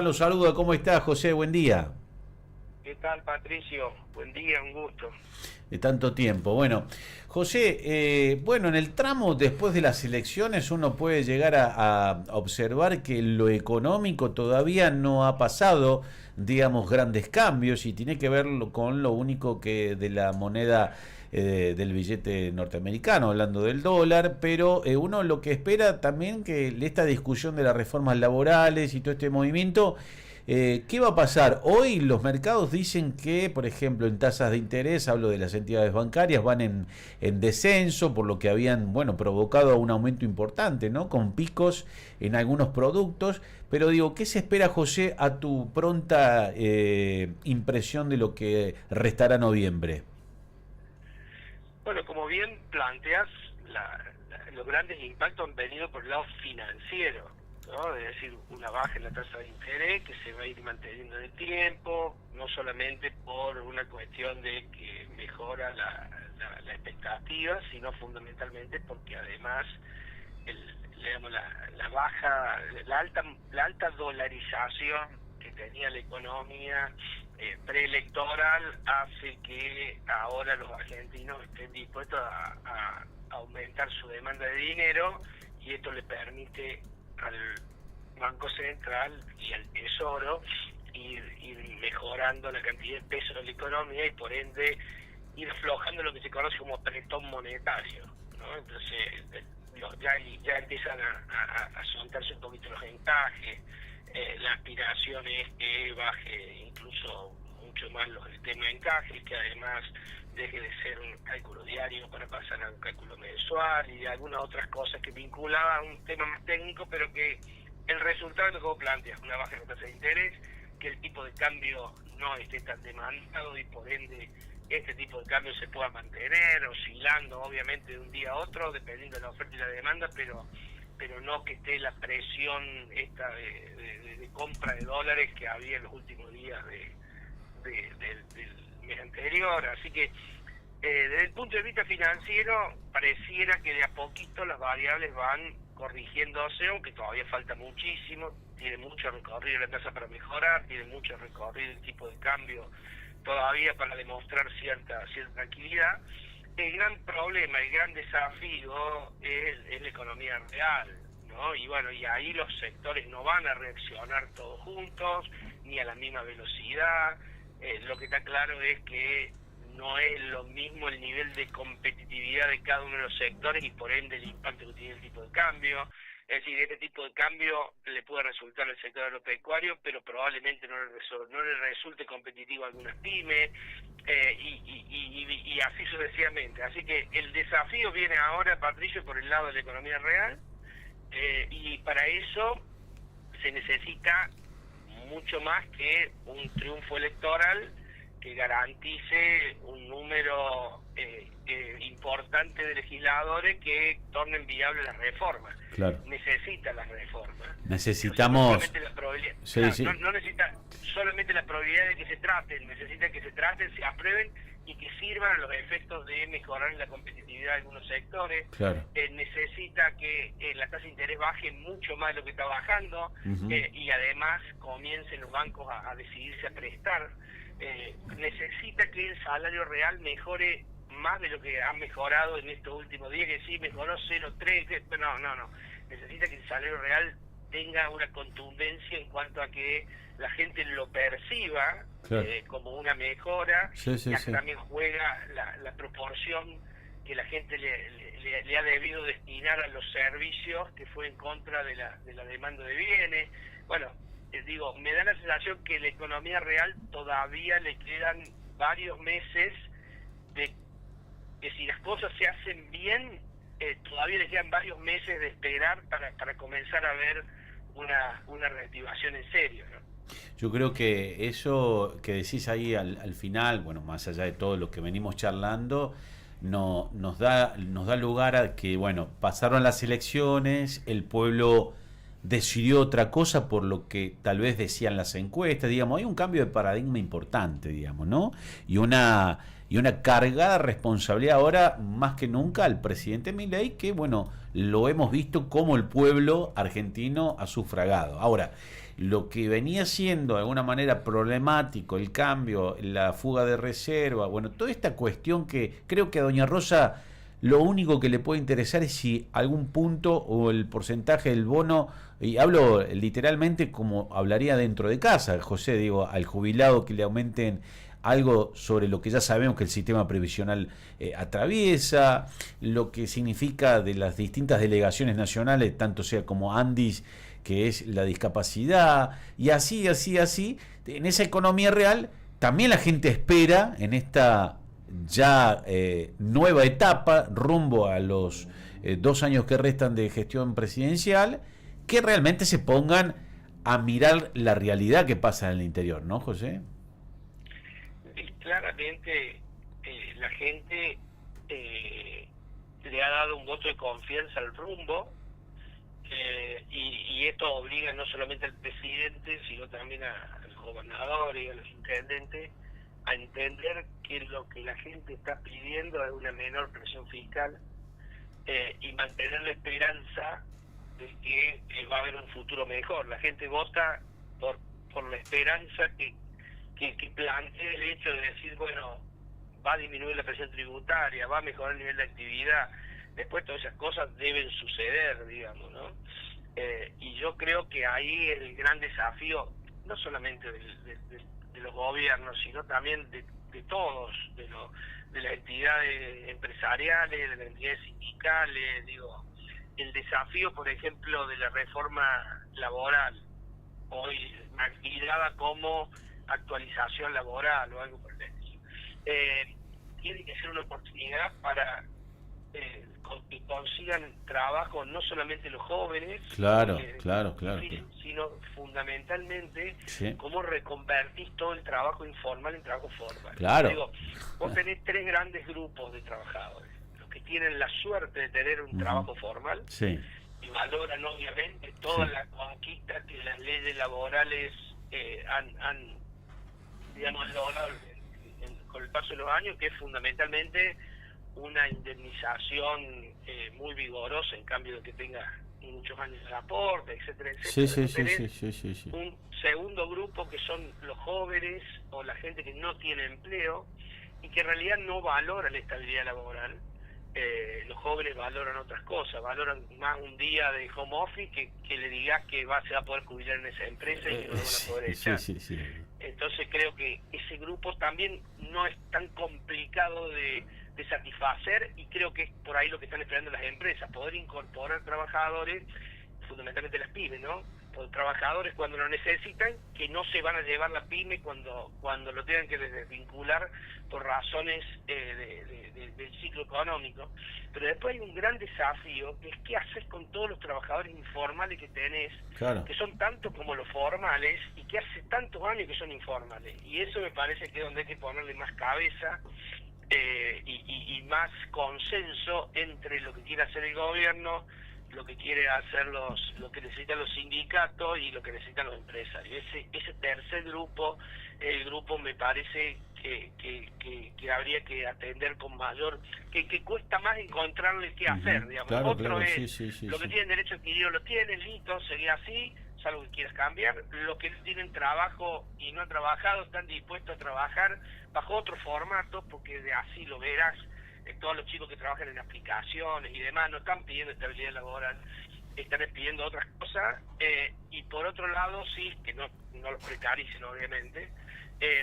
Los saluda, ¿cómo está José? Buen día. ¿Qué tal, Patricio? Buen día, un gusto. De tanto tiempo. Bueno, José, bueno, en el tramo después de las elecciones uno puede llegar a observar que lo económico todavía no ha pasado, digamos, grandes cambios y tiene que ver con lo único que de la moneda del billete norteamericano, hablando del dólar, pero uno lo que espera también que esta discusión de las reformas laborales y todo este movimiento. ¿Qué va a pasar? Hoy los mercados dicen que, por ejemplo, en tasas de interés, hablo de las entidades bancarias, van en descenso, por lo que habían, bueno, provocado un aumento importante, ¿no? Con picos en algunos productos. Pero digo, ¿qué se espera, José, a tu pronta impresión de lo que restará noviembre? Bueno, como bien planteas, los grandes impactos han venido por el lado financiero, ¿no? Es decir, una baja en la tasa de interés que se va a ir manteniendo en el tiempo, no solamente por una cuestión de que mejora la expectativa, sino fundamentalmente porque además digamos, la baja, la alta dolarización que tenía la economía preelectoral hace que ahora los argentinos estén dispuestos a aumentar su demanda de dinero, y esto le permite al Banco Central y al Tesoro ir mejorando la cantidad de peso de la economía y por ende ir aflojando lo que se conoce como apretón monetario, ¿no? Entonces ya empiezan a soltarse un poquito los encajes. La aspiración es que baje incluso mucho más el tema de encajes, que además deje de ser un cálculo diario para pasar a un cálculo mensual y algunas otras cosas que vinculaban a un tema más técnico, pero que el resultado es lo que vos planteas, una baja en la tasa de interés, que el tipo de cambio no esté tan demandado y por ende este tipo de cambio se pueda mantener, oscilando obviamente de un día a otro, dependiendo de la oferta y la demanda, pero no que esté la presión esta de compra de dólares que había en los últimos días del mes anterior. Así que desde el punto de vista financiero pareciera que de a poquito las variables van corrigiéndose, aunque todavía falta muchísimo, tiene mucho recorrido la tasa para mejorar, tiene mucho recorrido el tipo de cambio todavía para demostrar cierta tranquilidad. El gran problema, el gran desafío es la economía real, ¿no? Y bueno, y ahí los sectores no van a reaccionar todos juntos, ni a la misma velocidad. Lo que está claro es que no es lo mismo el nivel de competitividad de cada uno de los sectores y por ende el impacto que tiene el tipo de cambio. Es decir, este tipo de cambio le puede resultar al sector agropecuario, pero probablemente no le resulte competitivo a algunas pymes, y así sucesivamente. Así que el desafío viene ahora, Patricio, por el lado de la economía real, y para eso se necesita mucho más que un triunfo electoral que garantice un número importante de legisladores que tornen viable las reformas. Claro. Necesita las reformas. Necesitamos... No necesita solamente la probabilidad de que se traten, necesita que se traten, se aprueben y que sirvan a los efectos de mejorar la competitividad de algunos sectores. Claro. Necesita que la tasa de interés baje mucho más de lo que está bajando, y además comiencen los bancos a decidirse a prestar. Necesita que el salario real mejore más de lo que ha mejorado en estos últimos días, que sí mejoró 0,3, no. Necesita que el salario real tenga una contundencia en cuanto a que la gente lo perciba, claro, como una mejora, y acá también juega la proporción que la gente le ha debido destinar a los servicios, que fue en contra de la demanda de bienes. Bueno, digo, me da la sensación que la economía real todavía le quedan varios meses de que si las cosas se hacen bien, todavía le quedan varios meses de esperar para comenzar a ver una reactivación en serio, ¿no? Yo creo que eso que decís ahí al final, bueno, más allá de todo lo que venimos charlando, no, nos da lugar a que, bueno, pasaron las elecciones, el pueblo decidió otra cosa por lo que tal vez decían las encuestas, digamos, hay un cambio de paradigma importante, digamos, ¿no? Y una cargada responsabilidad ahora más que nunca al presidente Milei, que bueno, lo hemos visto como el pueblo argentino ha sufragado. Ahora, lo que venía siendo de alguna manera problemático, el cambio, la fuga de reserva, bueno, toda esta cuestión que creo que a doña Rosa lo único que le puede interesar es si algún punto o el porcentaje del bono, y hablo literalmente como hablaría dentro de casa, José, digo, al jubilado que le aumenten algo sobre lo que ya sabemos que el sistema previsional atraviesa, lo que significa de las distintas delegaciones nacionales, tanto sea como Andis, que es la discapacidad, y así, en esa economía real, también la gente espera en esta ya nueva etapa rumbo a los 2 años que restan de gestión presidencial, que realmente se pongan a mirar la realidad que pasa en el interior, ¿no, José? Claramente la gente le ha dado un voto de confianza al rumbo, y esto obliga no solamente al presidente, sino también a los gobernadores y a los intendentes a entender que lo que la gente está pidiendo es una menor presión fiscal, y mantener la esperanza de que va a haber un futuro mejor. La gente vota por la esperanza que plantea el hecho de decir, bueno, va a disminuir la presión tributaria, va a mejorar el nivel de actividad. Después todas esas cosas deben suceder, digamos, ¿no? Y yo creo que ahí el gran desafío, no solamente de los gobiernos, sino también de todos, de las entidades empresariales, de las entidades sindicales, digo, el desafío, por ejemplo, de la reforma laboral, hoy maquillada como actualización laboral o algo por el estilo, tiene que ser una oportunidad para que consigan trabajo no solamente los jóvenes, claro, sino fundamentalmente sí, cómo reconvertís todo el trabajo informal en trabajo formal. Claro. Digo, vos tenés 3 grandes grupos de trabajadores: los que tienen la suerte de tener un trabajo formal, sí, y valoran obviamente toda la conquista que las leyes laborales han digamos, logrado con el paso de los años, que es fundamentalmente una indemnización muy vigorosa en cambio de que tenga muchos años de aporte, etcétera, etcétera. Sí. Un segundo grupo que son los jóvenes o la gente que no tiene empleo y que en realidad no valora la estabilidad laboral. Los jóvenes valoran otras cosas, valoran más un día de home office que le digas que se va a poder jubilar en esa empresa y que no lo van a poder echar. Sí. Entonces creo que ese grupo también no es tan complicado de satisfacer, y creo que es por ahí lo que están esperando las empresas, poder incorporar trabajadores, fundamentalmente las pymes, ¿no? Trabajadores cuando lo necesitan, que no se van a llevar la pyme cuando lo tengan que desvincular por razones del ciclo económico. Pero después hay un gran desafío, que es qué haces con todos los trabajadores informales que tenés, claro, que son tantos como los formales y que hace tantos años que son informales. Y eso me parece que es donde hay que ponerle más cabeza y más consenso entre lo que quiere hacer el gobierno, lo que quiere hacer lo que necesitan los sindicatos y lo que necesitan los empresarios. Ese tercer grupo, el grupo me parece que habría que atender con mayor, que cuesta más encontrarle qué hacer, digamos. Claro, Otro claro, es sí, lo que tienen derecho adquirido lo tienen, listo, sería así, salvo que quieras cambiar. Los que tienen trabajo y no han trabajado están dispuestos a trabajar bajo otro formato, porque de así lo verás. Todos los chicos que trabajan en aplicaciones y demás no están pidiendo estabilidad laboral, están pidiendo otras cosas, y por otro lado sí, que no los precaricen obviamente,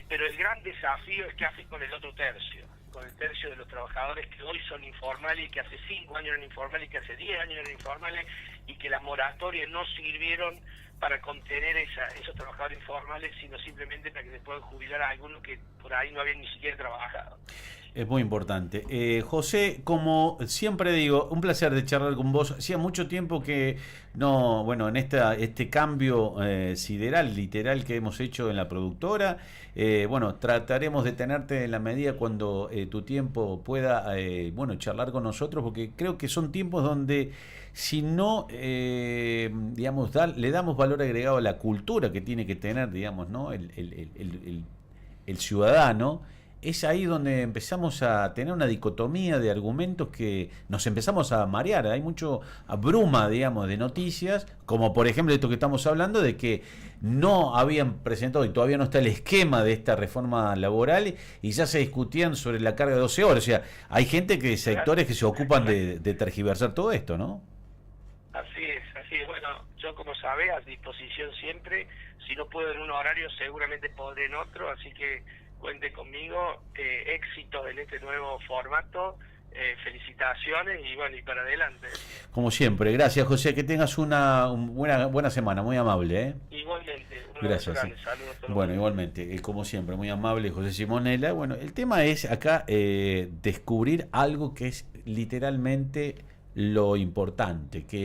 pero el gran desafío es qué haces con el otro tercio, con el tercio de los trabajadores que hoy son informales y que hace 5 años eran informales y que hace 10 años eran informales, y que las moratorias no sirvieron para contener esos trabajadores informales, sino simplemente para que se puedan jubilar a algunos que por ahí no habían ni siquiera trabajado. Es muy importante. José, como siempre digo, un placer de charlar con vos. Hacía mucho tiempo que no, bueno, en este cambio sideral, literal, que hemos hecho en la productora, bueno, trataremos de tenerte en la medida cuando tu tiempo pueda, bueno, charlar con nosotros, porque creo que son tiempos donde si no, digamos, le damos valor agregado a la cultura que tiene que tener, digamos, ¿no? El ciudadano, es ahí donde empezamos a tener una dicotomía de argumentos que nos empezamos a marear. Hay mucho bruma, digamos, de noticias, como por ejemplo esto que estamos hablando, de que no habían presentado y todavía no está el esquema de esta reforma laboral y ya se discutían sobre la carga de 12 horas. O sea, hay gente sectores que se ocupan de tergiversar todo esto, ¿no? Así es, así es. Bueno, yo como sabés, a disposición siempre. Si no puedo en un horario, seguramente podré en otro, así que cuente conmigo. Éxitos en este nuevo formato. Felicitaciones y bueno, y para adelante. Como siempre, gracias José, que tengas una buena semana, muy amable. Igualmente, gracias. Sí. Saludos a todos. Bueno, igualmente, como siempre, muy amable José Simonella. Bueno, el tema es acá descubrir algo que es literalmente lo importante, que